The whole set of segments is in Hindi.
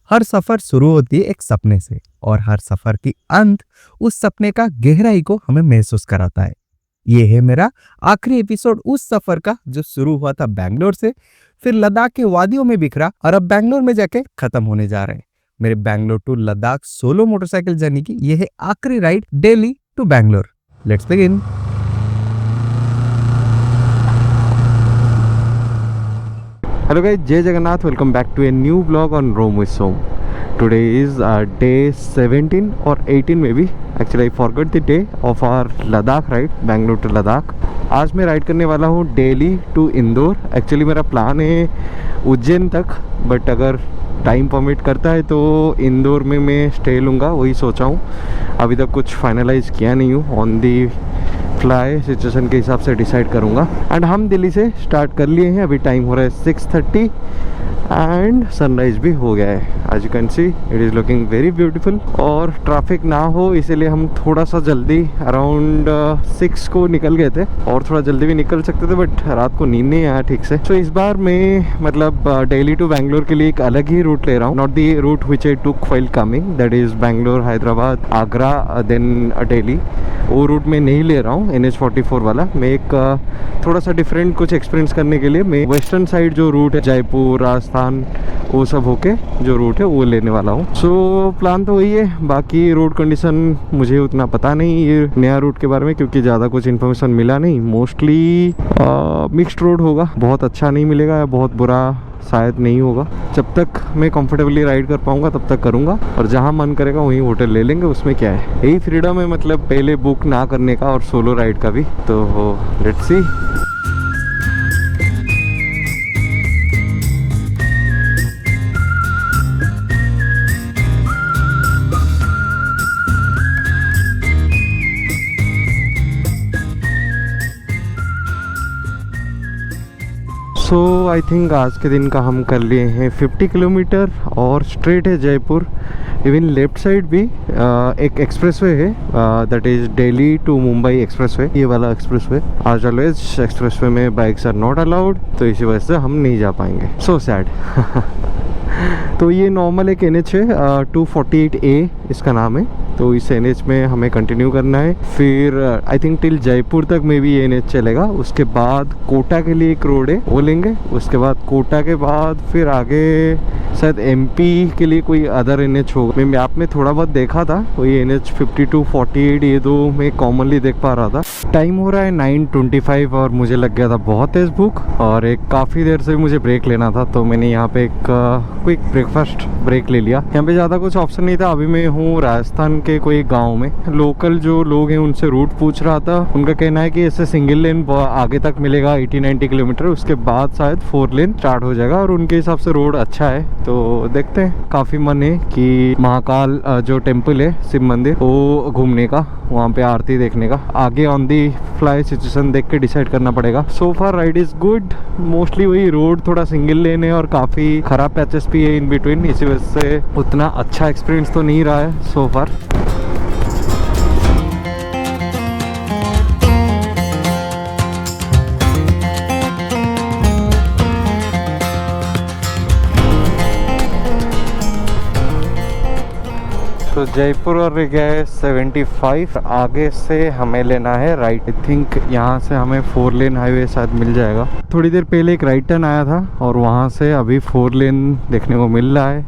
हर सफर शुरू होती है एक सपने से और हर सफर की अंत उस सपने का गहराई को हमें महसूस कराता है। ये है मेरा आखिरी एपिसोड उस सफर का जो शुरू हुआ था बैंगलोर से, फिर लद्दाख के वादियों में बिखरा और अब बैंगलोर में जाके खत्म होने जा रहे हैं। मेरे Bangalore to Ladakh solo motorcycle journey की ये है आखिरी ride Delhi to Bangalore. Let's begin. Hello guys, Jay Jagannath. Welcome back to a new vlog on Roam with Som. Today is day 17 or 18 maybe. Actually I forgot the day of our Ladakh ride, Bangalore to Ladakh. आज मैं राइड करने वाला हूँ दिल्ली टू इंदौर। एक्चुअली मेरा प्लान है उज्जैन तक, बट अगर टाइम परमिट करता है तो इंदौर में मैं स्टे लूँगा, वही सोचा हूँ। अभी तक कुछ फाइनलाइज किया नहीं हूँ, ऑन दी फ्लाई सिचुएशन के हिसाब से डिसाइड करूँगा। एंड हम दिल्ली से स्टार्ट कर लिए हैं, अभी टाइम हो रहा है 6:30 एंड सनराइज भी हो गया है। As you can see it is looking very beautiful. और ट्रैफिक ना हो इसीलिए हम थोड़ा सा जल्दी अराउंड 6 को निकल गए थे, और थोड़ा जल्दी भी निकल सकते थे बट रात को नींद नहीं आया ठीक से। तो इस बार मैं मतलब दिल्ली टू बैंगलोर के लिए एक अलग ही रूट ले रहा हूँ, not the route which I took while coming, that is Bangalore, Hyderabad, Agra, then Delhi. वो रूट मैं नहीं ले रहा हूँ, NH44 वाला। मैं एक थोड़ा सा डिफरेंट कुछ एक्सपीरियंस करने के लिए मैं वेस्टर्न साइड जो रूट है, जयपुर, राजस्थान, वो सब होके जो रूट है वो लेने वाला हूँ। सो प्लान तो वही है, बाकी रोड कंडीशन मुझे उतना पता नहीं ये नया रूट के बारे में, क्योंकि ज़्यादा कुछ इन्फॉर्मेशन मिला नहीं। मोस्टली मिक्स्ड रोड होगा, बहुत अच्छा नहीं मिलेगा या बहुत बुरा शायद नहीं होगा। जब तक मैं कंफर्टेबली राइड कर पाऊंगा तब तक करूंगा, और जहां मन करेगा वहीं होटल ले लेंगे, उसमें क्या है। यही फ्रीडम है मतलब पहले बुक ना करने का और सोलो राइड का भी। तो let's see. So I think आज के दिन का हम कर लिए हैं 50 किलोमीटर, और स्ट्रेट है जयपुर। इवन लेफ्ट साइड भी एक एक्सप्रेसवे है, that is Delhi to Mumbai expressway. ये वाला एक्सप्रेसवे, आज ऑलवेज एक्सप्रेसवे में बाइक्स आर नॉट अलाउड, तो इसी वजह से हम नहीं जा पाएंगे। So sad. तो ये नॉर्मल एक NH है, 248A इसका नाम है। तो इस NH में हमें कंटिन्यू करना है, फिर आई थिंक टिल जयपुर तक में भी ये NH चलेगा। उसके बाद कोटा के लिए एक रोड है, वो लेंगे। उसके बाद कोटा के बाद फिर आगे शायद MP के लिए कोई अदर NH होगा। मैं मैप में थोड़ा बहुत देखा था, वही NH 52, 48 ये दो मैं कॉमनली देख पा रहा था। टाइम हो रहा है 9:25 और मुझे लग गया था बहुत तेज भूख, और एक काफ़ी देर से मुझे ब्रेक लेना था, तो मैंने यहाँ पे एक क्विक ब्रेकफास्ट ब्रेक ले लिया। यहाँ पे ज़्यादा कुछ ऑप्शन नहीं था। अभी मैं हूँ राजस्थान के कोई गांव में। लोकल जो लोग हैं उनसे रूट पूछ रहा था, उनका कहना है कि ऐसे सिंगल लेन आगे तक मिलेगा 80-90 किलोमीटर, उसके बाद शायद 4 लेन स्टार्ट हो जाएगा, और उनके हिसाब से रोड अच्छा है। तो देखते हैं। काफ़ी मन है कि महाकाल जो टेम्पल है, शिव मंदिर, वो घूमने का, वहाँ पे आरती देखने का। आगे ऑन दी फ्लाई सिचुएशन देख के डिसाइड करना पड़ेगा। सो फार राइड इज़ गुड। मोस्टली वही रोड थोड़ा सिंगल लेन है और काफ़ी खराब पैचेस भी है इन बिटवीन, इसी वजह से उतना अच्छा एक्सपीरियंस तो नहीं रहा है सो फार। तो जयपुर और गया है 75। आगे से हमें लेना है राइट। आई थिंक यहाँ से हमें 4 लेन हाईवे शायद मिल जाएगा। थोड़ी देर पहले एक राइट टर्न आया था और वहाँ से अभी 4 लेन देखने को मिल रहा है,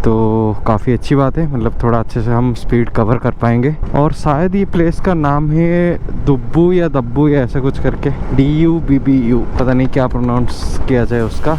तो काफ़ी अच्छी बात है। मतलब थोड़ा अच्छे से हम स्पीड कवर कर पाएंगे। और शायद ये प्लेस का नाम है दुब्बू या दब्बू या ऐसा कुछ करके, DUBBU, पता नहीं क्या प्रोनाउंस किया जाए उसका।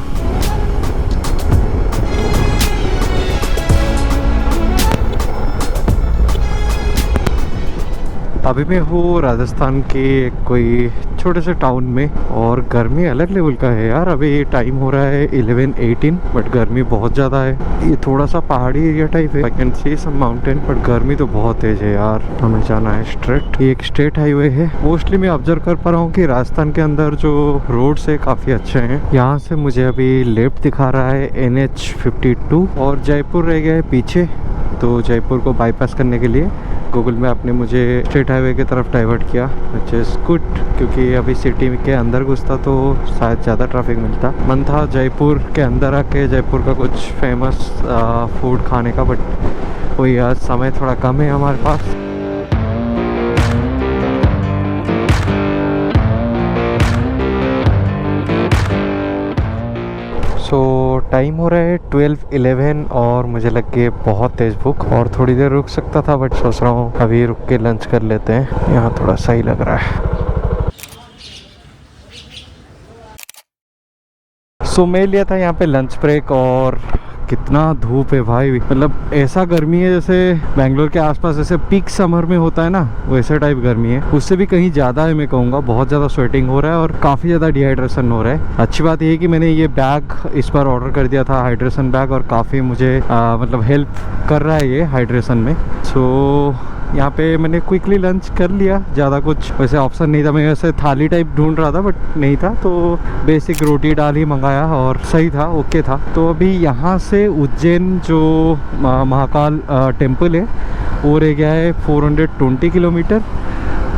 अभी मैं हूँ राजस्थान के कोई छोटे से टाउन में, और गर्मी अलग लेवल का है यार। अभी टाइम हो रहा है 11:18, बट गर्मी बहुत ज़्यादा है। ये थोड़ा सा पहाड़ी एरिया टाइप है, I can see some mountain, but गर्मी तो बहुत तेज है यार। हमें जाना है स्ट्रेट, ये एक स्टेट हाईवे है। मोस्टली मैं ऑब्जर्व कर पा रहा हूँ कि राजस्थान के अंदर जो रोड्स है काफ़ी अच्छे हैं। यहाँ से मुझे अभी लेफ्ट दिखा रहा है NH 52, और जयपुर रह गया है पीछे। तो जयपुर को बाईपास करने के लिए गूगल मैप ने मुझे स्टेट हाईवे की तरफ डाइवर्ट किया, विच इज़ गुड, क्योंकि अभी सिटी के अंदर घुसता तो शायद ज़्यादा ट्रैफिक मिलता। मन था जयपुर के अंदर आके जयपुर का कुछ फेमस फूड खाने का, बट वही आज समय थोड़ा कम है हमारे पास। सो टाइम हो रहा है 12:11 और मुझे लग गई बहुत तेज़ भूख, और थोड़ी देर रुक सकता था बट सोच रहा हूँ अभी रुक के लंच कर लेते हैं, यहाँ थोड़ा सही लग रहा है। सो मैं लिया था यहाँ पे लंच ब्रेक, और कितना धूप है भाई, मतलब ऐसा गर्मी है जैसे बेंगलोर के आसपास जैसे पीक समर में होता है ना, वैसे टाइप गर्मी है, उससे भी कहीं ज़्यादा है मैं कहूँगा। बहुत ज़्यादा स्वेटिंग हो रहा है और काफ़ी ज़्यादा डिहाइड्रेशन हो रहा है। अच्छी बात ये है कि मैंने ये बैग इस बार ऑर्डर कर दिया था, हाइड्रेशन बैग, और काफ़ी मुझे मतलब हेल्प कर रहा है ये हाइड्रेशन में। सो यहाँ पे मैंने क्विकली लंच कर लिया, ज़्यादा कुछ वैसे ऑप्शन नहीं था, मैं वैसे थाली टाइप ढूंढ रहा था बट नहीं था, तो बेसिक रोटी दाल ही मंगाया और सही था, ओके था। तो अभी यहाँ से उज्जैन जो महाकाल टेम्पल है वो रह गया है 420 किलोमीटर,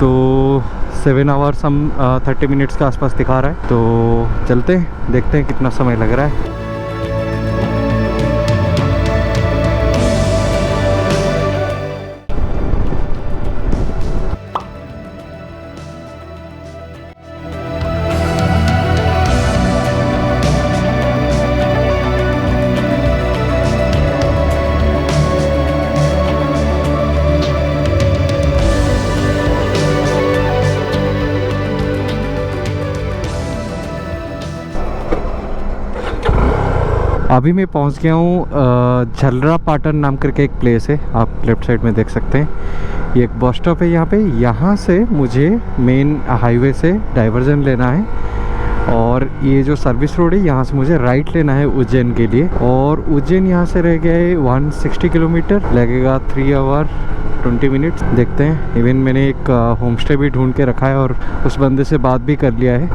तो 7 आवर्स हम 30 मिनट्स के आसपास दिखा रहा है। तो चलते हैं, देखते हैं कितना समय लग रहा है। अभी मैं पहुंच गया हूँ झलरा पाटन नाम करके एक प्लेस है, आप लेफ्ट साइड में देख सकते हैं। ये एक बस स्टॉप है यहाँ पे। यहाँ से मुझे मेन हाईवे से डाइवर्जन लेना है, और ये जो सर्विस रोड है यहाँ से मुझे राइट लेना है उज्जैन के लिए। और उज्जैन यहाँ से रह गया है 160 किलोमीटर, लगेगा 3 आवर 20 मिनट्स। देखते हैं। इवन मैंने एक होम स्टे भी ढूंढ के रखा है और उस बंदे से बात भी कर लिया है।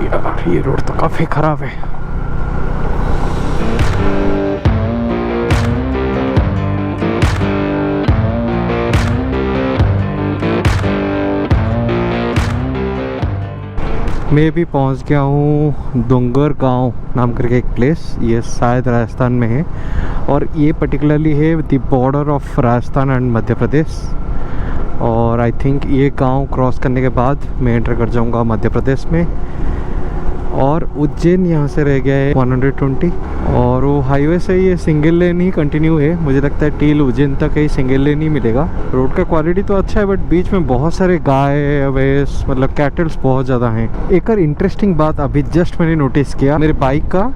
यार ये रोड तो काफ़ी ख़राब है। मैं भी पहुंच गया हूँ डोंगर गांव नाम करके एक प्लेस, ये शायद राजस्थान में है, और ये पर्टिकुलरली है the border of Rajasthan and Madhya Pradesh. और आई थिंक ये गांव क्रॉस करने के बाद मैं एंटर कर जाऊँगा मध्य प्रदेश में। और उज्जैन यहाँ से रह गया है 120, और वो हाईवे से ये सिंगल लेन ही कंटिन्यू है। मुझे लगता है टील उज्जैन तक ही सिंगल लेन ही मिलेगा। रोड का क्वालिटी तो अच्छा है बट बीच में बहुत सारे गाय भैंस मतलब कैटल्स बहुत ज़्यादा हैं। एक और इंटरेस्टिंग बात अभी जस्ट मैंने नोटिस किया, मेरे बाइक का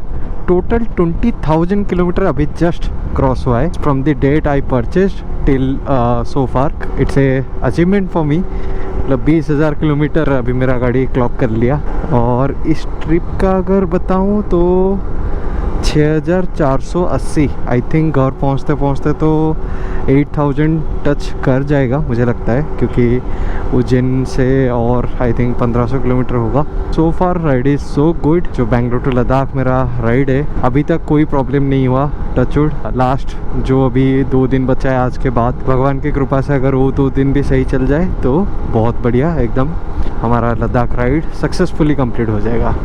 टोटल 20,000 किलोमीटर अभी जस्ट क्रॉस हुआ है from the date I purchase till so far. It's a achievement for me. मतलब 20,000 किलोमीटर अभी मेरा गाड़ी क्लॉक कर लिया। और इस ट्रिप का अगर बताऊं तो 6,480 आई थिंक घर पहुंचते पहुंचते तो 8,000 टच कर जाएगा मुझे लगता है, क्योंकि उज्जैन से और आई थिंक 1,500 किलोमीटर होगा। सो फार राइड इज़ सो गुड। जो बेंगलोर टू लद्दाख मेरा राइड है अभी तक कोई प्रॉब्लम नहीं हुआ, टचवुड। लास्ट जो अभी 2 दिन बचा है आज के बाद, भगवान की कृपा से अगर वो 2 दिन भी सही चल जाए तो बहुत बढ़िया, एकदम हमारा लद्दाख राइड सक्सेसफुली कंप्लीट हो जाएगा।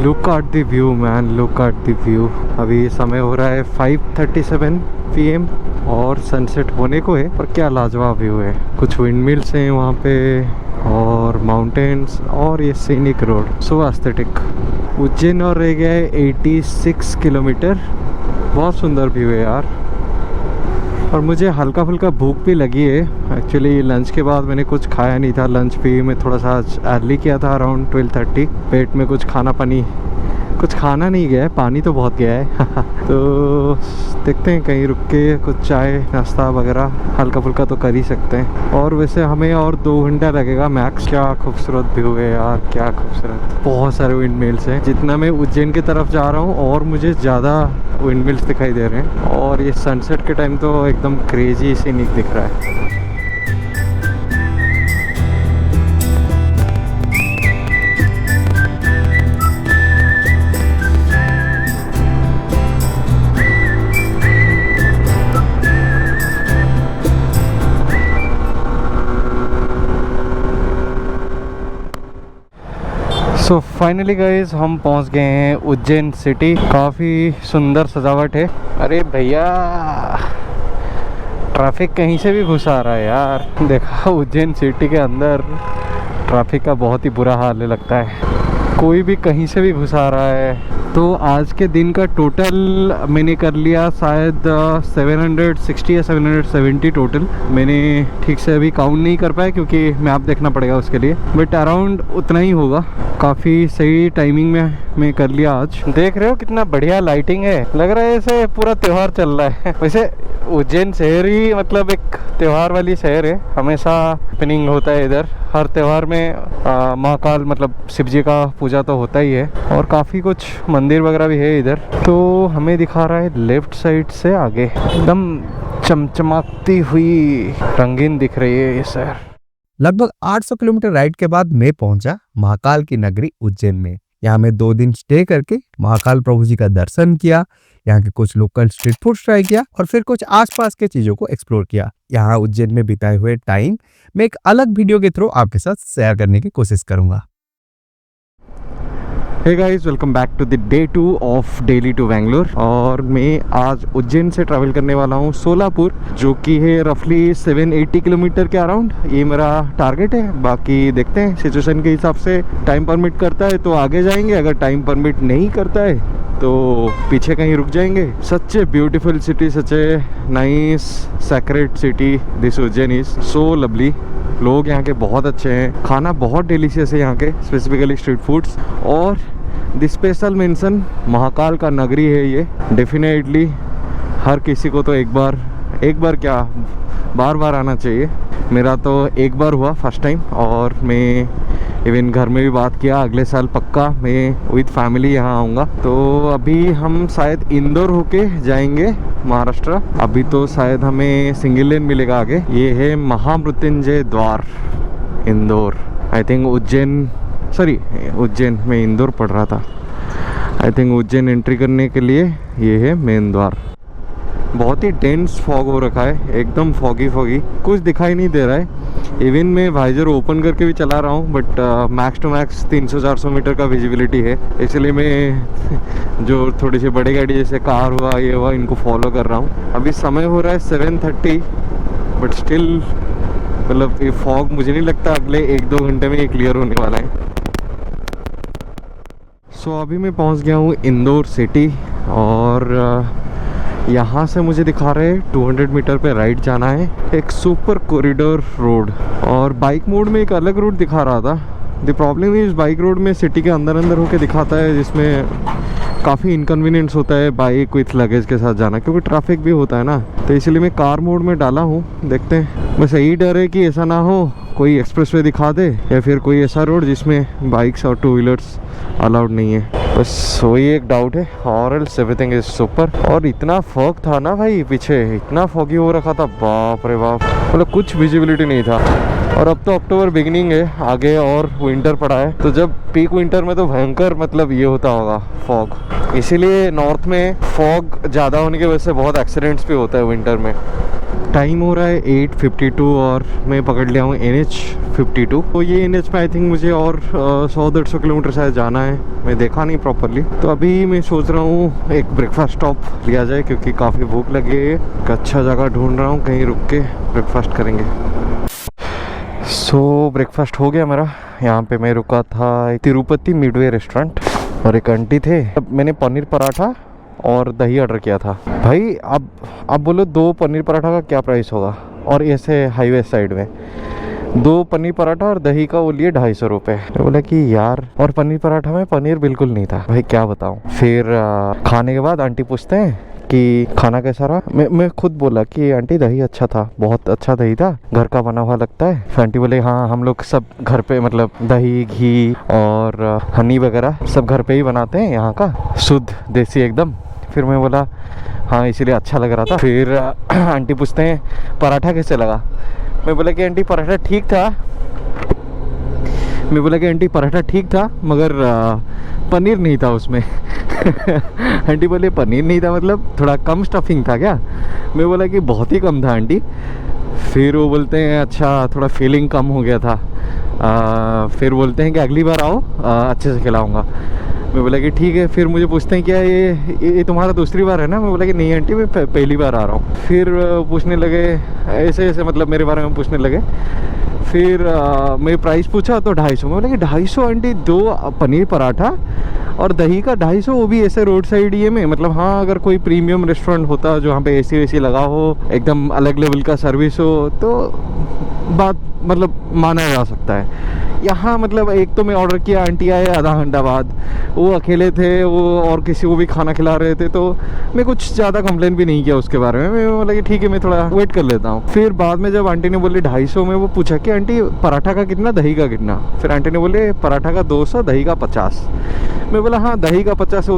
Look at the view man, look at the view. अभी समय हो रहा है 5:37 PM और सनसेट होने को है, पर क्या लाजवाब व्यू है। कुछ विंडमिल्स हैं वहाँ पे और माउंटेन्स और ये scenic road, so aesthetic. Ujjain और रह गया है 86 किलोमीटर। बहुत सुंदर व्यू है यार। और मुझे हल्का फुल्का भूख भी लगी है। एक्चुअली लंच के बाद मैंने कुछ खाया नहीं था। लंच भी मैं थोड़ा सा अर्ली किया था, अराउंड 12:30। पेट में कुछ खाना नहीं गया है, पानी तो बहुत गया है। तो देखते हैं कहीं रुक के कुछ चाय नाश्ता वगैरह हल्का फुल्का तो कर ही सकते हैं। और वैसे हमें और 2 घंटा लगेगा मैक्स। क्या खूबसूरत व्यू है यार, क्या खूबसूरत। बहुत सारे विंड मिल्स हैं। जितना मैं उज्जैन की तरफ जा रहा हूँ और मुझे ज़्यादा विंड मिल्स दिखाई दे रहे हैं। और ये सनसेट के टाइम तो एकदम क्रेजी सीनिक दिख रहा है। सो फाइनली गाइस हम पहुंच गए हैं उज्जैन सिटी। काफ़ी सुंदर सजावट है। अरे भैया ट्रैफिक कहीं से भी घुस आ रहा है यार। देखा उज्जैन सिटी के अंदर ट्रैफिक का बहुत ही बुरा हाल है, लगता है कोई भी कहीं से भी घुस आ रहा है। तो आज के दिन का टोटल मैंने कर लिया शायद 760 या 770 टोटल। मैंने ठीक से अभी काउंट नहीं कर पाया क्योंकि मैप देखना पड़ेगा उसके लिए, बट अराउंड उतना ही होगा। काफ़ी सही टाइमिंग में मैं कर लिया आज। देख रहे हो कितना बढ़िया लाइटिंग है, लग रहा है जैसे पूरा त्यौहार चल रहा है। वैसे उज्जैन शहर ही मतलब एक त्यौहार वाली शहर है, हमेशा हैपनिंग होता है इधर। हर त्यौहार में महाकाल मतलब शिव जी का पूजा तो होता ही है, और काफ़ी कुछ मंदिर वगैरह भी है इधर। तो हमें दिखा रहा है लेफ्ट साइड से आगे एकदम चमचमाती हुई रंगीन दिख रही है ये शहर। लगभग 800 किलोमीटर राइड के बाद मैं पहुंचा महाकाल की नगरी उज्जैन में। यहाँ मैं 2 दिन स्टे करके महाकाल प्रभु जी का दर्शन किया, यहाँ के कुछ लोकल स्ट्रीट फूड ट्राई किया और फिर कुछ आसपास के चीजों को एक्सप्लोर किया। यहाँ उज्जैन में बिताए हुए टाइम मैं एक अलग वीडियो के थ्रू आपके साथ शेयर करने की कोशिश करूंगा। Hey guys, welcome back to the day 2 of Delhi to Bangalore. और मैं आज उज्जैन से ट्रैवल करने वाला हूँ सोलापुर, जो कि है रफली 780 किलोमीटर के अराउंड। ये मेरा टारगेट है, बाकी देखते हैं सिचुएशन के हिसाब से। टाइम परमिट करता है तो आगे जाएंगे, अगर टाइम परमिट नहीं करता है तो पीछे कहीं रुक जाएंगे। Such a beautiful city, such a nice sacred city this Ujjain is so lovely. लोग यहाँ के बहुत अच्छे हैं, खाना बहुत डिलीशियस है यहाँ के, स्पेसिफिकली स्ट्रीट फूड्स। और द स्पेशल मेंशन महाकाल का नगरी है ये। डेफिनेटली हर किसी को तो एक बार क्या बार बार आना चाहिए। मेरा तो एक बार हुआ फर्स्ट टाइम, और मैं इवन घर में भी बात किया अगले साल पक्का मैं विद फैमिली यहाँ आऊँगा। तो अभी हम शायद इंदौर होके जाएंगे महाराष्ट्र। अभी तो शायद हमें सिंगल लेन मिलेगा आगे। ये है महामृत्युंजय द्वार इंदौर। आई थिंक उज्जैन में इंदौर पढ़ रहा था। आई थिंक उज्जैन एंट्री करने के लिए ये है मेन द्वार। बहुत ही डेंस फॉग हो रखा है, एकदम फॉगी कुछ दिखाई नहीं दे रहा है। इवन मैं वाइजर ओपन करके भी चला रहा हूँ, but max to max 300-400 metre का विजिबिलिटी है। इसलिए मैं जो थोड़ी सी बड़ी गाड़ी जैसे कार हुआ ये हुआ इनको फॉलो कर रहा हूँ। अभी समय हो रहा है 7:30, बट स्टिल मतलब ये फॉग मुझे नहीं लगता अगले 1-2 घंटे में ये क्लियर होने वाला है। सो अभी मैं पहुँच गया हूँ इंदौर सिटी, और यहाँ से मुझे दिखा रहे 200 मीटर पे राइट जाना है, एक सुपर कॉरिडोर रोड। और बाइक मोड में एक अलग रूट दिखा रहा था। The problem is bike road में सिटी के अंदर होके दिखाता है, जिसमें काफ़ी इनकन्वीनियंस होता है बाइक विथ लगेज के साथ जाना, क्योंकि ट्रैफिक भी होता है ना। तो इसलिए मैं कार मोड में डाला हूँ, देखते हैं। बस यही डर है कि ऐसा ना हो कोई एक्सप्रेसवे दिखा दे, या फिर कोई ऐसा रोड जिसमें बाइक्स और 2 व्हीलर्स अलाउड नहीं है। बस वही एक डाउट है, और एल्स एवरीथिंग इज सुपर। और इतना फॉग था ना भाई, पीछे इतना फॉगी हो रखा था, बाप रे बाप, मतलब कुछ विजिबिलिटी नहीं था। और अब तो अक्टूबर बिगिनिंग है, आगे और विंटर पड़ा है, तो जब पीक विंटर में तो भयंकर मतलब ये होता होगा फॉग। इसीलिए नॉर्थ में फॉग ज़्यादा होने की वजह से बहुत एक्सीडेंट्स भी होता है विंटर में। टाइम हो रहा है 8:52 और मैं पकड़ लिया हूँ NH52। तो ये NH पे आई थिंक मुझे और 100-150 किलोमीटर शायद जाना है, मैं देखा नहीं प्रॉपरली। तो अभी मैं सोच रहा हूँ एक ब्रेकफास्ट स्टॉप लिया जाए, क्योंकि काफ़ी भूख लगी है। एक अच्छा जगह ढूंढ रहा हूँ, कहीं रुक के ब्रेकफास्ट करेंगे। सो ब्रेकफास्ट हो गया मेरा। यहाँ पे मैं रुका था तिरुपति मिडवे रेस्टोरेंट, और एक आंटी थे। मैंने पनीर पराठा और दही ऑर्डर किया था। भाई अब बोलो 2 पनीर पराठा का क्या प्राइस होगा, और ऐसे हाईवे साइड में 2 पनीर पराठा और दही का वो लिए 250 रुपये। बोला कि यार, और पनीर पराठा में पनीर बिल्कुल नहीं था भाई, क्या बताऊँ। फिर खाने के बाद आंटी पूछते हैं कि खाना कैसा रहा। मैं खुद बोला कि आंटी दही अच्छा था, बहुत अच्छा दही था, घर का बना हुआ लगता है। फिर आंटी बोले हाँ, हम लोग सब घर पे मतलब दही घी और हनी वगैरह सब घर पे ही बनाते हैं, यहाँ का शुद्ध देसी एकदम। फिर मैं बोला हाँ, इसीलिए अच्छा लग रहा था। फिर आंटी पूछते हैं पराठा कैसे लगा। मैं बोला कि आंटी पराठा ठीक था, मगर पनीर नहीं था उसमें। आंटी बोले पनीर नहीं था मतलब थोड़ा कम स्टफिंग था क्या। मैं बोला कि बहुत ही कम था आंटी। फिर वो बोलते हैं अच्छा, थोड़ा फीलिंग कम हो गया था। फिर बोलते हैं कि अगली बार आओ, अच्छे से खिलाऊंगा। मैं बोला कि ठीक है। फिर मुझे पूछते हैं क्या ये तुम्हारा दूसरी बार है ना? मैं बोला कि नहीं आंटी, मैं पहली बार आ रहा हूँ। फिर पूछने लगे ऐसे ऐसे, मतलब मेरे बारे में पूछने लगे। फिर मैं प्राइस पूछा तो 250। मैं बोला कि 250 आंटी, 2 पनीर पराठा और दही का 250, वो भी ऐसे रोड साइड ये में? मतलब हाँ, अगर कोई प्रीमियम रेस्टोरेंट होता जो वहाँ पे एसी वेसी लगा हो, एकदम अलग लेवल का सर्विस हो, तो बात मतलब माना जा सकता है। यहाँ मतलब एक तो मैं ऑर्डर किया, आंटी आए आधा घंटा बाद, वो अकेले थे, वो और किसी को भी खाना खिला रहे थे, तो मैं कुछ ज़्यादा कंप्लेन भी नहीं किया उसके बारे में। मैं बोला कि ठीक है, मैं थोड़ा वेट कर लेता हूँ। फिर बाद में जब आंटी ने बोली 250 में, वो पूछा कि आंटी पराठा का कितना, दही का कितना? फिर आंटी ने बोले पराठा का 200, दही का 50। मैं बोला हाँ, दही का 50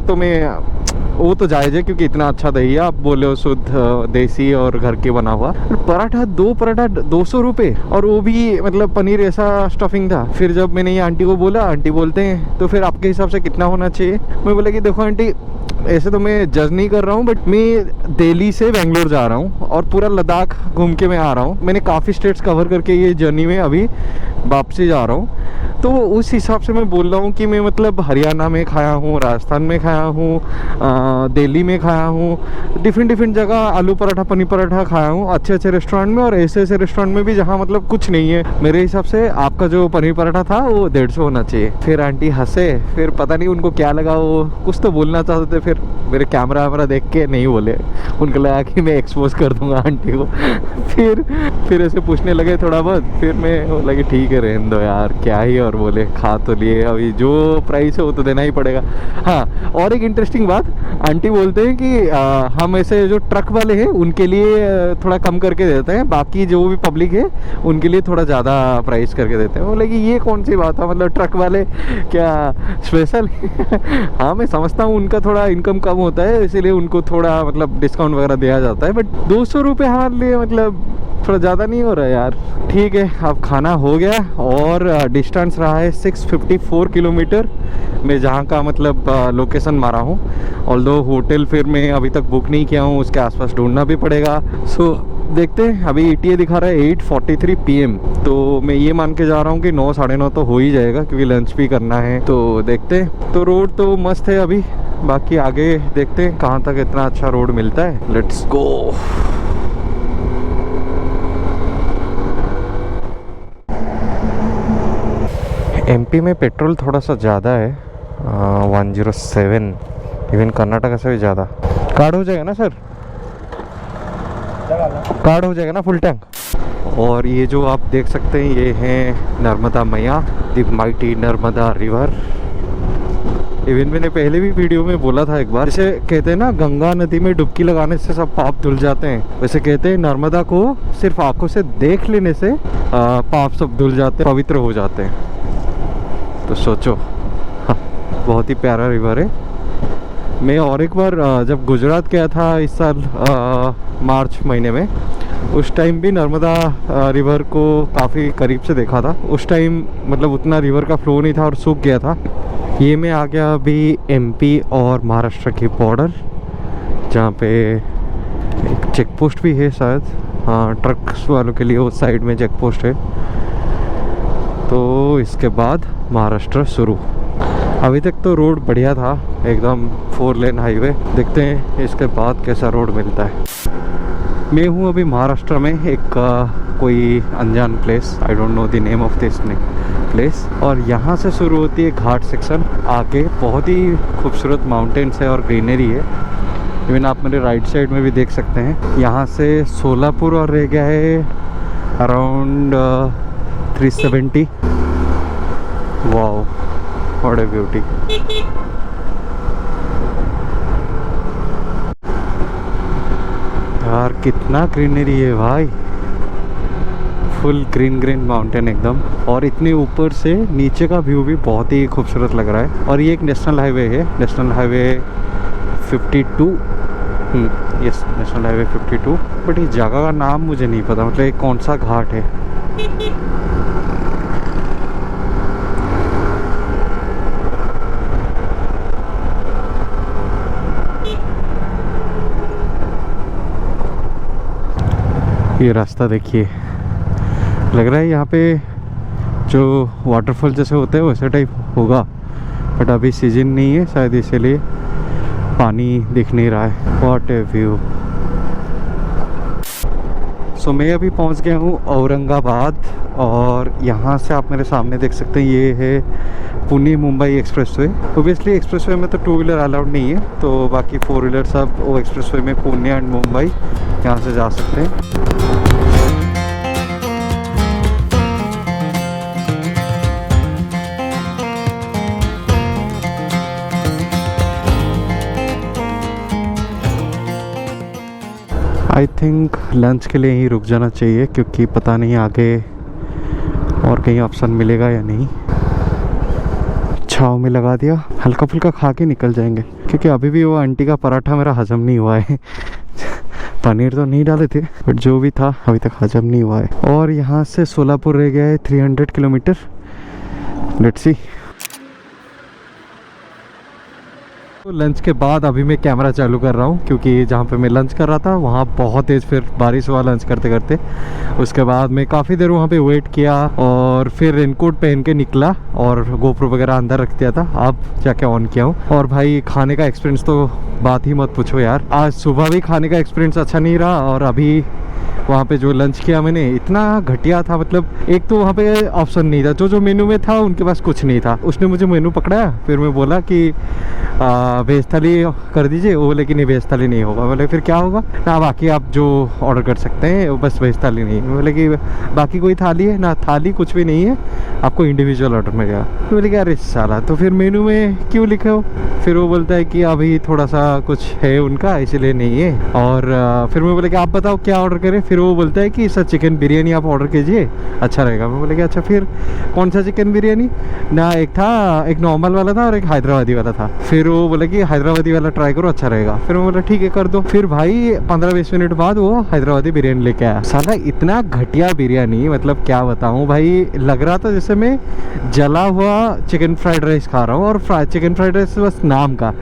वो तो जायज़ है, क्योंकि इतना अच्छा दही है, आप बोले हो शुद्ध देसी और घर के बना हुआ। पराठा 2 पराठा 200 रुपये, और वो भी मतलब पनीर ऐसा स्टफिंग था। फिर जब मैंने ये आंटी को बोला, आंटी बोलते हैं तो फिर आपके हिसाब से कितना होना चाहिए? मैं बोला कि देखो आंटी, ऐसे तो मैं जज नहीं कर रहा हूँ, बट मैं दिल्ली से बेंगलोर जा रहा हूँ और पूरा लद्दाख घूम के मैं आ रहा हूँ। मैंने काफ़ी स्टेट्स कवर करके ये जर्नी में अभी वापसी जा रहा हूँ, तो उस हिसाब से मैं बोल रहा हूँ कि मैं मतलब हरियाणा में खाया हूँ, राजस्थान में खाया हूँ, दिल्ली में खाया हूँ, डिफरेंट जगह आलू पराठा पनीर पराठा खाया हूँ अच्छे अच्छे रेस्टोरेंट में, और ऐसे ऐसे रेस्टोरेंट में भी जहाँ मतलब कुछ नहीं है। मेरे हिसाब से आपका जो पनीर पराठा था वो 150 होना चाहिए। फिर आंटी हंसे, फिर पता नहीं उनको क्या लगा, वो कुछ तो बोलना चाहते थे, फिर मेरे कैमरा वैमरा देख के नहीं बोले, उनको लगा कि मैं एक्सपोज कर दूंगा आंटी को। फिर ऐसे पूछने लगे थोड़ा बहुत, फिर मैं बोला कि ठीक है रहने दो यार, क्या ही, और बोले खा तो लिए, अभी जो प्राइस है वो तो देना ही पड़ेगा। हाँ, और एक इंटरेस्टिंग बात, आंटी बोलते हैं कि हम ऐसे जो ट्रक वाले हैं उनके लिए थोड़ा कम करके देते हैं, बाकी जो भी पब्लिक है उनके लिए थोड़ा ज़्यादा प्राइस करके देते हैं। बोले कि ये कौन सी बात है, मतलब ट्रक वाले क्या स्पेशल? हाँ, मैं समझता हूँ उनका थोड़ा इनकम कम होता है, इसीलिए उनको थोड़ा मतलब डिस्काउंट वगैरह दिया जाता है, बट 200 रुपये हमारे लिए मतलब थोड़ा ज़्यादा नहीं हो रहा है यार। ठीक है, अब खाना हो गया और डिस्टेंस रहा है 654 किलोमीटर। मैं जहाँ का मतलब लोकेशन मारा हूँ, ऑल्दो होटल फिर मैं अभी तक बुक नहीं किया हूँ, उसके आसपास ढूंढना भी पड़ेगा। सो देखते हैं, अभी ETA दिखा रहा है 8:43 PM, तो मैं ये मान के जा रहा हूँ कि 9 साढ़े 9 तो हो ही जाएगा, क्योंकि लंच भी करना है। तो देखते हैं, तो रोड तो मस्त है अभी, बाकी आगे देखते हैं कहाँ तक इतना अच्छा रोड मिलता है। Let's go. MP में पेट्रोल थोड़ा सा ज़्यादा है, 107, इवन कर्नाटका से भी ज़्यादा। कार्ड हो जाएगा ना सर? कार्ड हो जाएगा ना फुल टैंक? और ये जो आप देख सकते हैं ये है नर्मदा मैया, the mighty Narmada river. Even मैंने पहले भी वीडियो में बोला था एक बार, जैसे कहते हैं ना गंगा नदी में डुबकी लगाने से सब पाप धुल जाते हैं, वैसे कहते हैं नर्मदा को सिर्फ आंखों से देख लेने से पाप सब धुल जाते हैं, पवित्र हो जाते हैं। तो सोचो, हाँ, बहुत ही प्यारा रिवर है। मैं और एक बार जब गुजरात गया था इस साल मार्च महीने में, उस टाइम भी नर्मदा रिवर को काफ़ी करीब से देखा था। उस टाइम मतलब उतना रिवर का फ्लो नहीं था और सूख गया था। ये मैं आ गया अभी MP और महाराष्ट्र की बॉर्डर, जहाँ पे एक चेक पोस्ट भी है शायद, हाँ, ट्रक्स वालों के लिए उस साइड में चेक पोस्ट है। तो इसके बाद महाराष्ट्र शुरू। अभी तक तो रोड बढ़िया था, एकदम 4 लेन हाईवे। देखते हैं इसके बाद कैसा रोड मिलता है। मैं हूँ अभी महाराष्ट्र में एक कोई अनजान place, I don't know the name of this place, और यहाँ से शुरू होती है घाट सेक्शन। आगे बहुत ही खूबसूरत माउंटेन्स है और ग्रीनरी है। इवन आप मेरे राइट साइड में भी देख सकते हैं। यहाँ से सोलापुर और रह गया है around 370। Wow, what a beauty. यार कितना ग्रीनरी है भाई, फुल ग्रीन माउंटेन एकदम, और इतने ऊपर से नीचे का व्यू भी बहुत ही खूबसूरत लग रहा है। और ये एक नेशनल हाईवे है, national highway 52। Yes, national highway 52। But इस जगह का नाम मुझे नहीं पता, मतलब ये कौन सा घाट है। ये रास्ता देखिए, लग रहा है यहाँ पे जो वाटरफॉल जैसे होते हैं वैसे टाइप होगा, बट अभी सीजन नहीं है शायद इसीलिए पानी दिख नहीं रहा है। What A view. सो मैं अभी पहुंच गया हूँ औरंगाबाद, और यहाँ से आप मेरे सामने देख सकते हैं ये है Pune Mumbai expressway. Obviously expressway में तो 2 व्हीलर अलाउड नहीं है, तो बाकी 4 व्हीलर सब वो एक्सप्रेसवे में पुणे एंड मुंबई यहाँ से जा सकते हैं। आई थिंक लंच के लिए ही रुक जाना चाहिए, क्योंकि पता नहीं आगे और कहीं ऑप्शन मिलेगा या नहीं। छाव में लगा दिया, हल्का फुल्का खा के निकल जाएंगे, क्योंकि अभी भी वो आंटी का पराठा मेरा हजम नहीं हुआ है। पनीर तो नहीं डाले थे, बट जो भी था अभी तक हजम नहीं हुआ है। और यहाँ से सोलापुर रह गया है 300 किलोमीटर। Let's see. तो लंच के बाद अभी मैं कैमरा चालू कर रहा हूँ, क्योंकि जहाँ पे मैं लंच कर रहा था वहाँ बहुत तेज़ फिर बारिश हुआ लंच करते करते। उसके बाद मैं काफ़ी देर वहाँ पे वेट किया, और फिर रेनकोट पहन के निकला और गोप्रो वगैरह अंदर रख दिया था। अब जाके ऑन किया हूँ। और भाई खाने का एक्सपीरियंस तो बात ही मत पूछो यार। आज सुबह भी खाने का एक्सपीरियंस अच्छा नहीं रहा, और अभी वहाँ पे जो लंच किया मैंने इतना घटिया था। मतलब एक तो वहाँ पे ऑप्शन नहीं था, जो मेनू में था उनके पास कुछ नहीं था। उसने मुझे मेनू पकड़ाया, फिर मैं बोला कि वेज थाली कर दीजिए। वो बोले कि नहीं वेज थाली नहीं होगा। बोले फिर क्या होगा? ना बाकी आप जो ऑर्डर कर सकते हैं, वो बस वेज थाली नहीं। बोले कि बाकी कोई थाली है? ना थाली कुछ भी नहीं है, आपको इंडिविजुअल ऑर्डर मिलेगा। बोले कि अरे साला, तो फिर मेनू में क्यों लिखे हो? फिर वो बोलता है कि अभी थोड़ा सा कुछ है उनका, इसीलिए नहीं है। और फिर मैं बोले कि आप बताओ क्या ऑर्डर करें? फिर वो बोलता है कि सर चिकन बिरयानी आप ऑर्डर कीजिए, अच्छा रहेगा। मैं बोले कि अच्छा फिर कौन सा चिकन बिरयानी? ना एक था, एक नॉर्मल वाला था और एक हैदराबादी वाला था। फिर वो बोले कि हैदराबादी वाला ट्राई करो, अच्छा रहेगा। फिर मैं बोला ठीक है कर दो। फिर भाई 15-20 मिनट बाद वो हैदराबादी बिरयानी लेके आया। साला इतना घटिया बिरयानी, मतलब क्या बताऊँ भाई। लग रहा था जैसे मैं जला हुआ चिकन फ्राइड राइस खा रहा हूँ, और चिकन फ्राइड राइस बस नाम का,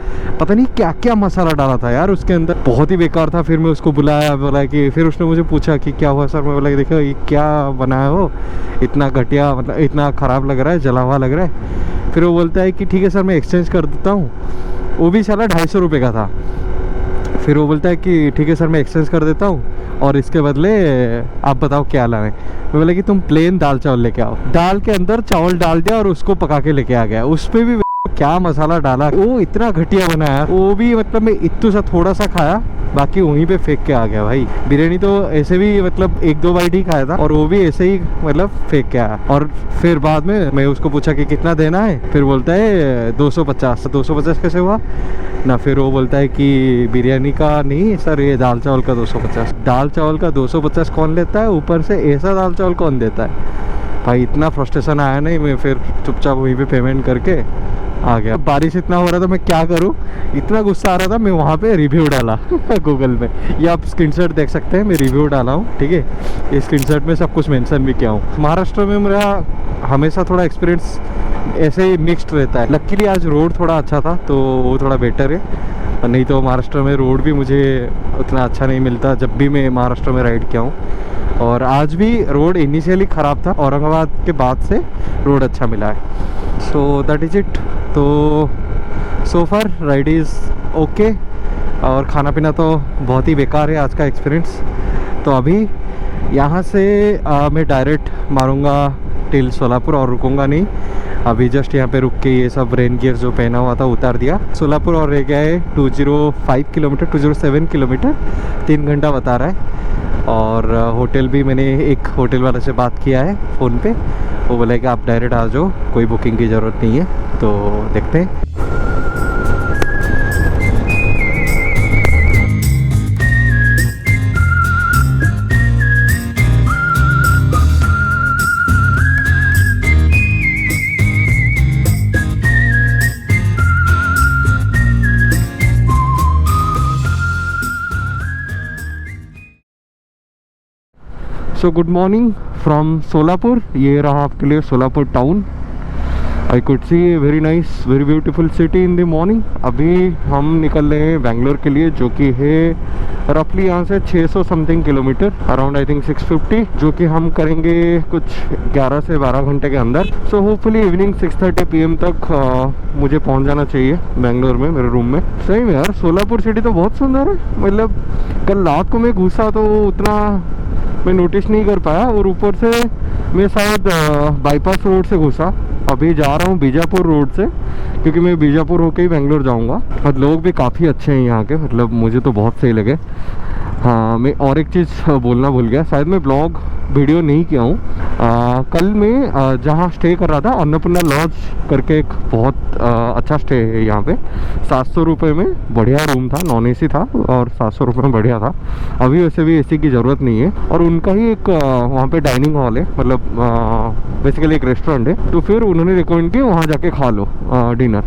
पता नहीं क्या क्या मसाला डाला था यार उसके अंदर, बहुत ही बेकार था। फिर मैं उसको बुलाया, बोला कि, फिर उसने मुझे पूछा कि क्या हुआ सर? मैं बोला कि देखो ये क्या बनाया हो, इतना घटिया, मतलब इतना ख़राब लग रहा है, जला हुआ लग रहा है। फिर वो बोलता है कि ठीक है सर मैं एक्सचेंज कर देता हूँ। वो भी साला 250 रुपये का था। फिर वो बोलता है कि ठीक है सर मैं एक्सचेंज कर देता हूँ, और इसके बदले आप बताओ क्या लाएं। मैं बोला कि तुम प्लेन दाल चावल लेके आओ। दाल के अंदर चावल डाल दिया और उसको पका के लेके आ गया। उस पर भी क्या मसाला डाला, वो इतना घटिया बनाया। वो भी मतलब मैं इतना सा थोड़ा सा खाया, बाकी वहीं पे फेंक के आ गया भाई। बिरयानी तो ऐसे भी मतलब 1-2 बाइट ही खाया था, और वो भी ऐसे ही मतलब फेंक के आया। और फिर बाद में मैं उसको पूछा कि कितना देना है? फिर बोलता है 250। 250 कैसे हुआ ना? फिर वो बोलता है कि बिरयानी का नहीं सर, ये दाल चावल का 250। दाल चावल का 250 कौन लेता है? ऊपर से ऐसा दाल चावल कौन देता है? भाई इतना फ्रस्ट्रेशन आया नहीं, मैं फिर चुपचाप वहीं पे पेमेंट करके आ गया। बारिश इतना हो रहा था, मैं क्या करूं, इतना गुस्सा आ रहा था। मैं वहाँ पे रिव्यू डाला गूगल में। ये आप स्क्रीनशॉट देख सकते हैं, मैं रिव्यू डाला हूँ, ठीक है। ये स्क्रीनशॉट में सब कुछ मेंशन भी किया हूँ। महाराष्ट्र में मेरा हमेशा थोड़ा एक्सपीरियंस ऐसे ही मिक्स्ड रहता है। लकीली आज रोड थोड़ा अच्छा था, तो वो थोड़ा बेटर है। नहीं तो महाराष्ट्र में रोड भी मुझे उतना अच्छा नहीं मिलता जब भी मैं महाराष्ट्र में राइड किया हूँ। और आज भी रोड इनिशियली ख़राब था, औरंगाबाद के बाद से रोड अच्छा मिला है। So that is it. तो सो फार राइड इज़ ओके, और खाना पीना तो बहुत ही बेकार है आज का एक्सपीरियंस। तो अभी यहाँ से मैं डायरेक्ट मारूँगा टिल सोलापुर, और रुकूंगा नहीं। अभी जस्ट यहाँ पे रुक के ये सब रेन गियर जो पहना हुआ था उतार दिया। सोलापुर और रह गया है 205 किलोमीटर, 207 किलोमीटर, 3 घंटा बता रहा है। और होटल भी मैंने एक होटल वाले से बात किया है फ़ोन पे, वो बोला कि आप डायरेक्ट आ जाओ, कोई बुकिंग की ज़रूरत नहीं है। तो देखते हैं। So good morning from Solapur. ये रहा आपके लिए Solapur town. I could see very nice, very beautiful city in the morning. अभी हम निकल रहे हैं बेंगलोर के लिए, जो कि है रफली यहाँ से 600 something kilometre, around I think 650, जो कि हम करेंगे कुछ 11 से 12 घंटे के अंदर। सो होपफुली इवनिंग 6:30 PM तक मुझे पहुँच जाना चाहिए बेंगलोर में, मेरे रूम में। सही में यार सोलापुर सिटी तो बहुत सुंदर है। मतलब कल रात को मैं घुसा तो उतना मैं नोटिस नहीं कर पाया, और ऊपर से मैं शायद बाईपास रोड से घुसा। अभी जा रहा हूँ बीजापुर रोड से, क्योंकि मैं बीजापुर होके ही बेंगलोर जाऊँगा। और लोग भी काफ़ी अच्छे हैं यहाँ के, मतलब मुझे तो बहुत सही लगे। हाँ, मैं और एक चीज़ बोलना भूल गया, शायद मैं ब्लॉग वीडियो नहीं किया हूँ। कल मैं जहाँ स्टे कर रहा था, अन्नपूर्णा लॉज करके एक बहुत अच्छा स्टे है यहाँ पे। 700 रुपये में बढ़िया रूम था, नॉन AC था, और 700 रुपये में बढ़िया था। अभी वैसे भी AC की ज़रूरत नहीं है, और उनका ही एक वहाँ पे डाइनिंग हॉल है, मतलब बेसिकली एक रेस्टोरेंट है। तो फिर उन्होंने रिकमेंड किया वहाँ जाके खा लो डिनर।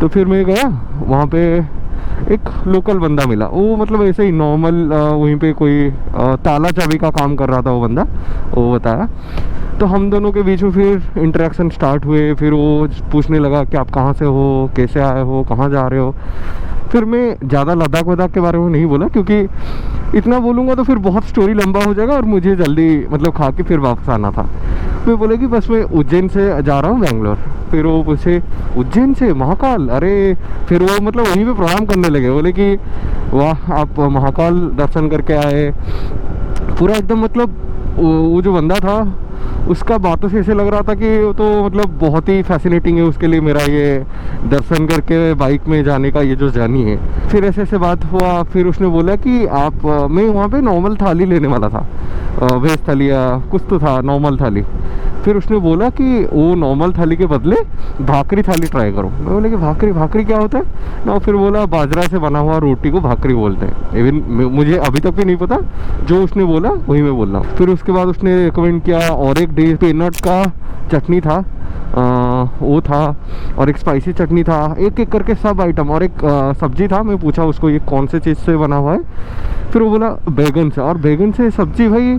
तो फिर मैं गया वहाँ पे, एक लोकल बंदा मिला, वो मतलब ऐसे ही नॉर्मल वहीं पे कोई ताला चाबी का काम कर रहा था वो बंदा, वो बताया। तो हम दोनों के बीच में फिर इंटरेक्शन स्टार्ट हुए। फिर वो पूछने लगा कि आप कहाँ से हो, कैसे आए हो, कहाँ जा रहे हो। फिर मैं ज़्यादा लद्दाख वद्दाख के बारे में नहीं बोला, क्योंकि इतना बोलूँगा तो फिर बहुत स्टोरी लंबा हो जाएगा, और मुझे जल्दी मतलब खा के फिर वापस आना था। मैं बोले कि बस मैं उज्जैन से जा रहा हूँ बेंगलोर। फिर वो पूछे उज्जैन से महाकाल, अरे। फिर वो मतलब वहीं पे प्रणाम करने लगे, बोले कि वाह आप महाकाल दर्शन करके आए। पूरा एकदम मतलब वो जो बंदा था उसका बातों से ऐसे लग रहा था कि वो तो मतलब बहुत ही फैसिनेटिंग है उसके लिए मेरा ये दर्शन करके बाइक में जाने का ये जो जर्नी है। फिर ऐसे ऐसे बात हुआ। फिर उसने बोला कि आप मैं वहाँ पे नॉर्मल थाली लेने वाला था, वेज थाली या कुछ तो था, नॉर्मल थाली। फिर उसने बोला कि वो नॉर्मल थाली के बदले भाकरी थाली ट्राई करो। मैं बोला कि भाकरी क्या होता है ना। फिर बोला बाजरा से बना हुआ रोटी को भाकरी बोलते हैं। इवन मुझे अभी तक भी नहीं पता, जो उसने बोला वही मैं बोल रहा हूँ। फिर उसके बाद उसने रिकमेंड किया, और एक डिश पीनट का चटनी था, वो था, और एक स्पाइसी चटनी था, एक एक करके सब आइटम, और एक सब्जी था। मैं पूछा उसको ये कौन से चीज़ से बना हुआ है। फिर वो बोला बैगन से। और बैगन से सब्जी, भाई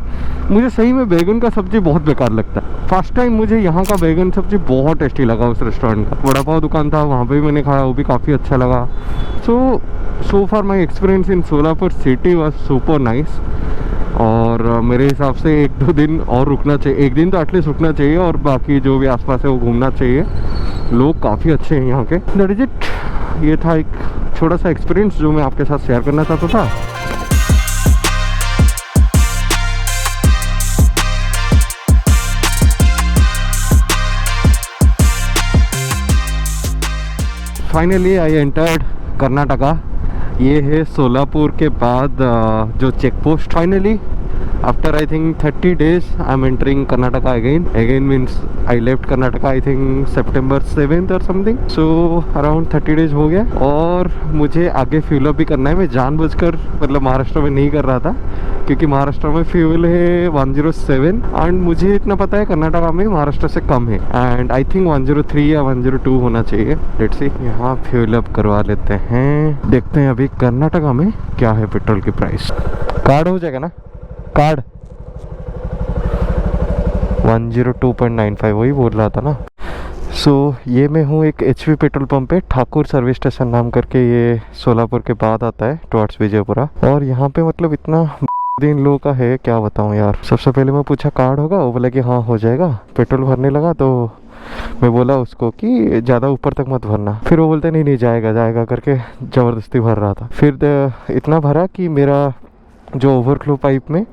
मुझे सही में बैगन का सब्जी बहुत बेकार लगता है। फर्स्ट टाइम मुझे यहाँ का बैगन सब्जी बहुत टेस्टी लगा। उस रेस्टोरेंट का वड़ा पाव दुकान था, वहाँ पे भी मैंने खाया, वो भी काफ़ी अच्छा लगा। So far my experience in Solapur city was super nice. और मेरे हिसाब से 1-2 दिन और रुकना चाहिए, 1 दिन तो एटलीस्ट रुकना चाहिए, और बाकी जो भी आसपास है वो घूमना चाहिए। लोग काफ़ी अच्छे हैं यहाँ के। That is it. ये था एक छोटा सा एक्सपीरियंस जो मैं आपके साथ शेयर करना चाहता था। Finally I entered Karnataka. ये है सोलापुर के बाद जो check post. Finally after I think 30 days I am entering Karnataka again means I left Karnataka I think September 7th और समथिंग। सो अराउंड 30 days हो गया, और मुझे आगे फ्यूल अप भी करना है। मैं जानबूझकर मतलब महाराष्ट्र में नहीं कर रहा था, क्योंकि महाराष्ट्र में फ्यूल है 107, एंड मुझे इतना पता है कर्नाटका में महाराष्ट्र से कम है, एंड आई थिंक 103 या 102 होना चाहिए। लेट्स सी, यहाँ फ्यूल अप करवा लेते हैं, देखते हैं अभी कर्नाटका में क्या है पेट्रोल की प्राइस। कार्ड हो जाएगा ना, कार्ड 102.95 वही बोल रहा था ना। ये मैं हूँ एक HP पेट्रोल पंप पे, ठाकुर सर्विस स्टेशन नाम करके, ये सोलापुर के बाद आता है टुवर्ड्स विजयपुरा। और यहाँ पे मतलब इतना दिन लोगों का है, क्या बताऊँ यार। सबसे पहले मैं पूछा कार्ड होगा, वो बोला कि हाँ हो जाएगा। पेट्रोल भरने लगा तो मैं बोला उसको कि ज़्यादा ऊपर तक मत भरना। फिर वो बोलते नहीं जाएगा करके ज़बरदस्ती भर रहा था। फिर इतना भरा कि मेरा जो ओवरफ्लो पाइप में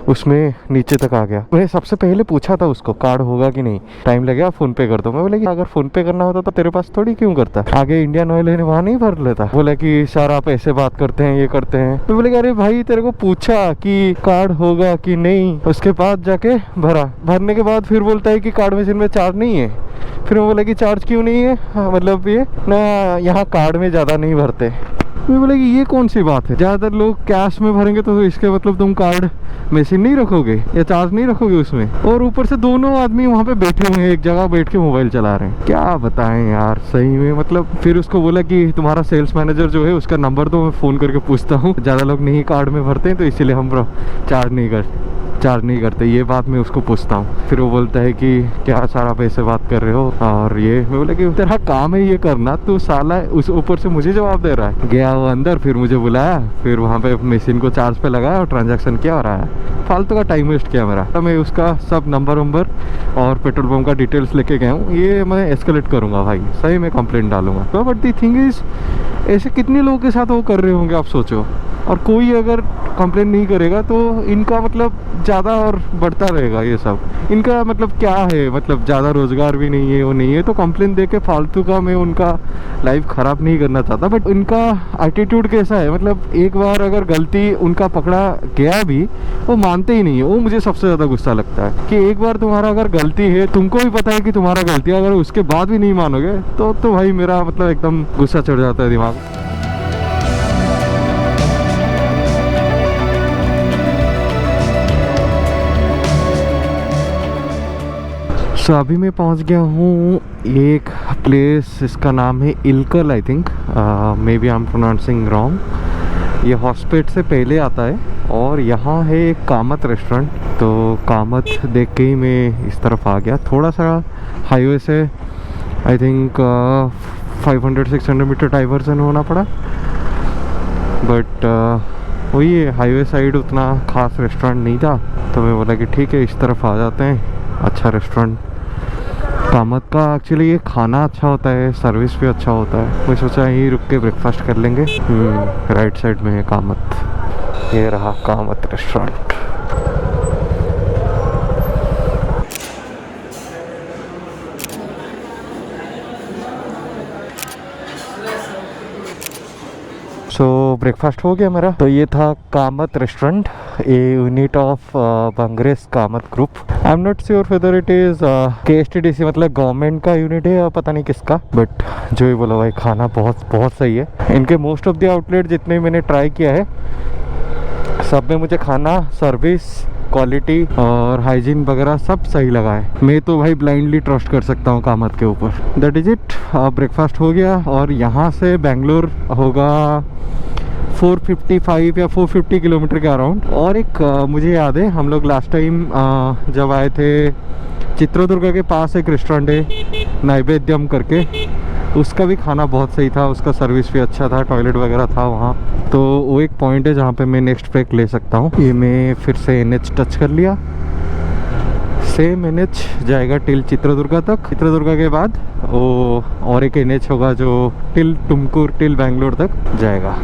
उसमें नीचे तक आ गया। मैं सबसे पहले पूछा था उसको कार्ड होगा कि नहीं, टाइम लगेगा फ़ोन पे कर दो। मैं बोला कि अगर फ़ोन पे करना होता तो तेरे पास थोड़ी क्यों करता, आगे इंडियन ऑयल है वहाँ नहीं भर लेता। बोला कि सर आप ऐसे बात करते हैं, ये करते हैं। मैं बोले कि अरे भाई तेरे को पूछा कि कार्ड होगा कि नहीं, उसके बाद जाके भरने के बाद फिर बोलता है कि कार्ड मशीन में चार्ज नहीं है। फिर मैं बोला कि चार्ज क्यों नहीं है, मतलब ये ना यहाँ कार्ड में ज़्यादा नहीं भरते। मैं बोला कि ये कौन सी बात है, ज़्यादातर लोग कैश में भरेंगे तो इसके मतलब तुम कार्ड मशीन नहीं रखोगे या चार्ज नहीं रखोगे उसमें। और ऊपर से दोनों आदमी वहाँ पे बैठे हुए हैं, एक जगह बैठ के मोबाइल चला रहे हैं। क्या बताएं यार सही में। मतलब फिर उसको बोला कि तुम्हारा सेल्स मैनेजर जो है उसका नंबर दो, मैं फ़ोन करके पूछता हूँ। ज़्यादा लोग नहीं कार्ड में भरते हैं तो इसीलिए हम चार्ज नहीं करते, ये बात मैं उसको पूछता हूँ। फिर वो बोलता है कि क्या सारा पैसे बात कर रहे हो, और ये मैं बोला कि तेरा काम है ये करना, तो साला उस ऊपर से मुझे जवाब दे रहा है। गया वो अंदर, फिर मुझे बुलाया, फिर वहाँ पे मशीन को चार्ज पे लगाया और ट्रांजैक्शन किया और आया। फालतू का टाइम वेस्ट किया मेरा। तो मैं उसका सब नंबर और पेट्रोल पंप का डिटेल्स लेके गया हूँ। ये मैं एस्केलेट करूँगा भाई, सही में कंप्लेंट डालूंगा। तो बट दी थिंग इज, ऐसे कितने लोगों के साथ वो कर रहे होंगे आप सोचो। और कोई अगर कंप्लेंट नहीं करेगा तो इनका मतलब ज़्यादा और बढ़ता रहेगा ये सब। इनका मतलब क्या है, मतलब ज़्यादा रोज़गार भी नहीं है, वो नहीं है, तो कंप्लेंट दे के फालतू का मैं उनका लाइफ ख़राब नहीं करना चाहता। बट इनका एटीट्यूड कैसा है, मतलब एक बार अगर गलती उनका पकड़ा गया भी, वो मानते ही नहीं है। वो मुझे सबसे ज़्यादा गुस्सा लगता है कि एक बार तुम्हारा अगर गलती है, तुमको भी पता है कि तुम्हारा गलती है, अगर उसके बाद भी नहीं मानोगे तो भाई मेरा मतलब एकदम गुस्सा चढ़ जाता है दिमाग। सो अभी मैं पहुंच गया हूँ एक प्लेस, इसका नाम है Ilkal, I think, may be I am pronouncing wrong. ये हॉस्पिट से पहले आता है और यहाँ है एक कामत रेस्टोरेंट। तो कामत देख के ही मैं इस तरफ आ गया। थोड़ा सा हाईवे से आई थिंक 500-600 मीटर डाइवर्जन होना पड़ा, बट वही है, हाईवे साइड उतना खास रेस्टोरेंट नहीं था। तो मैं बोला कि ठीक है, इस तरफ आ जाते हैं। अच्छा रेस्टोरेंट कामत का, एक्चुअली ये खाना अच्छा होता है, सर्विस भी अच्छा होता है। मैं सोचा यहीं रुक के ब्रेकफास्ट कर लेंगे। राइट साइड में है कामत, ये रहा कामत रेस्टोरेंट। सो ब्रेकफास्ट हो गया मेरा। तो ये था Kamath restaurant, a unit of बंगरेस Kamath group. I am not sure whether it is KSTDC, मतलब गवर्नमेंट का यूनिट है या पता नहीं किसका, बट जो ही बोलो भाई, खाना बहुत बहुत सही है। इनके मोस्ट ऑफ द आउटलेट जितने मैंने ट्राई किया है, सब में मुझे खाना, सर्विस, क्वालिटी और हाइजीन वगैरह सब सही लगा है। मैं तो भाई ब्लाइंडली ट्रस्ट कर सकता हूँ कामत के ऊपर। That is it. ब्रेकफास्ट हो गया और यहाँ से बेंगलोर होगा 455 या 450 किलोमीटर के अराउंड। और एक मुझे याद है, हम लोग लास्ट टाइम जब आए थे, चित्रदुर्गा के पास एक रेस्टोरेंट है नैवेद्यम करके, उसका भी खाना बहुत सही था, उसका सर्विस भी अच्छा था, टॉयलेट वगैरह था वहाँ। तो वो एक पॉइंट है जहाँ पे मैं नेक्स्ट ब्रेक ले सकता हूँ। ये मैं फिर से NH टच कर लिया, सेम NH जाएगा टिल चित्रदुर्गा तक। चित्रदुर्गा के बाद वो और एक NH होगा जो टिल तुमकुर, टिल बेंगलोर तक जाएगा।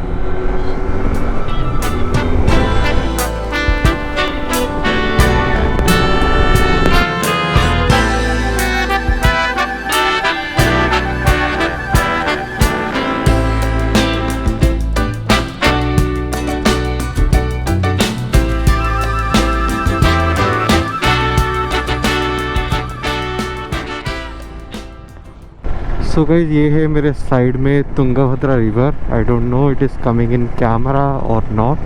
सो गाइस, ये है मेरे साइड में Tungabhadra river. I don't know it is coming in camera और not.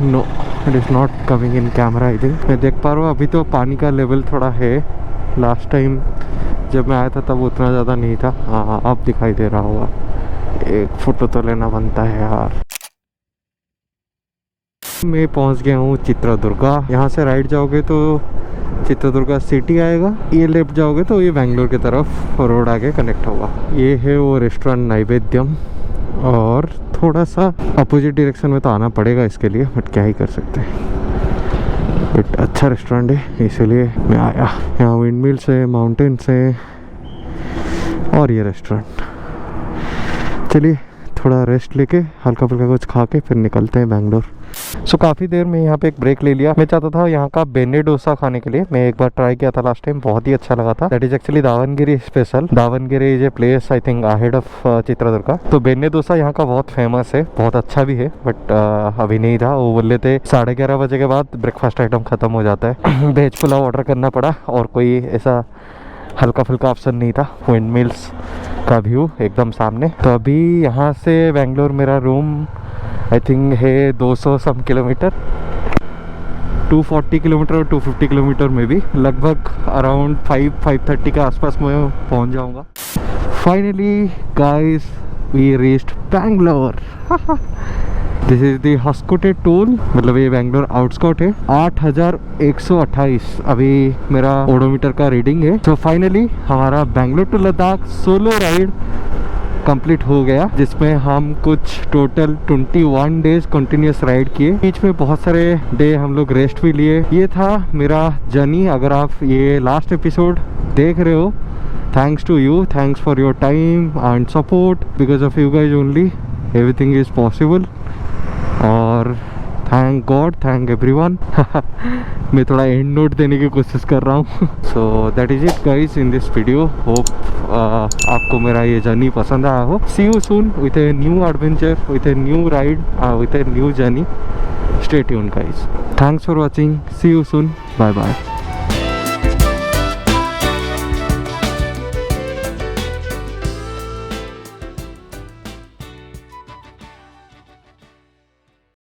No, it is not coming in camera I think. मैं देख पा रहा हूँ अभी तो पानी का लेवल थोड़ा है। लास्ट टाइम जब मैं आया था तब उतना ज़्यादा नहीं था। हाँ, अब दिखाई दे रहा होगा। एक फ़ोटो तो लेना बनता है यार। मैं पहुंच गया हूँ चित्रदुर्गा। यहाँ से राइट जाओगे तो चित्रदुर्गा सिटी आएगा, ये लेफ्ट जाओगे तो ये बेंगलोर की तरफ रोड आगे कनेक्ट होगा। ये है वो रेस्टोरेंट नैवेद्यम, और थोड़ा सा अपोजिट डायरेक्शन में तो आना पड़ेगा इसके लिए, बट क्या ही कर सकते हैं। बट अच्छा रेस्टोरेंट है, इसीलिए मैं आया। यहाँ विंडमिल्स है, माउंटेन्स है और ये रेस्टोरेंट। चलिए थोड़ा रेस्ट लेके हल्का फुल्का कुछ खा के फिर निकलते हैं बेंगलोर। सो काफ़ी देर में यहाँ पे एक ब्रेक ले लिया। मैं चाहता था यहाँ का बेन्ने डोसा खाने के लिए। मैं एक बार ट्राई किया था लास्ट टाइम, बहुत ही अच्छा लगा था। That is actually Davanagere special. Davanagere is a place I think ahead of Chitradurga. तो बेन्ने डोसा यहाँ का बहुत फेमस है, बहुत अच्छा भी है, बट अभी नहीं था। वो बोले थे 11:30 बजे के बाद ब्रेकफास्ट आइटम ख़त्म हो जाता है। वेज पुलाव ऑर्डर करना पड़ा और कोई ऐसा हल्का फुल्का ऑप्शन नहीं था। विंड मिल्स का व्यू एकदम सामने। तो अभी यहाँ से बेंगलोर मेरा रूम आई थिंक है 200 सम किलोमीटर, 240 किलोमीटर और 250 किलोमीटर में भी लगभग अराउंड 5:30 के आसपास मैं पहुँच जाऊँगा। Finally guys, we reached Bangalore. This is the Hoskote toll, मतलब ये बेंगलोर आउटस्कॉट है। 8128 अभी मेरा ओडोमीटर का रीडिंग है। तो फाइनली हमारा Bangalore to Ladakh solo ride complete हो गया, जिसमें हम कुछ टोटल 21 डेज कंटिन्यूस राइड किए। बीच में बहुत सारे डे हम लोग रेस्ट भी लिए। ये था मेरा जर्नी। अगर आप ये लास्ट एपिसोड देख रहे हो, thanks to you, thanks for your time and support. Because of you guys only everything is possible. और thank God, thank everyone. मैं थोड़ा एंड नोट देने की कोशिश कर रहा हूँ। So that is it guys in this video. Hope आपको मेरा ये जर्नी पसंद आया हो। See you soon with a new adventure, with a new ride, with a new journey. Stay tuned guys. Thanks for watching. See you soon. Bye bye.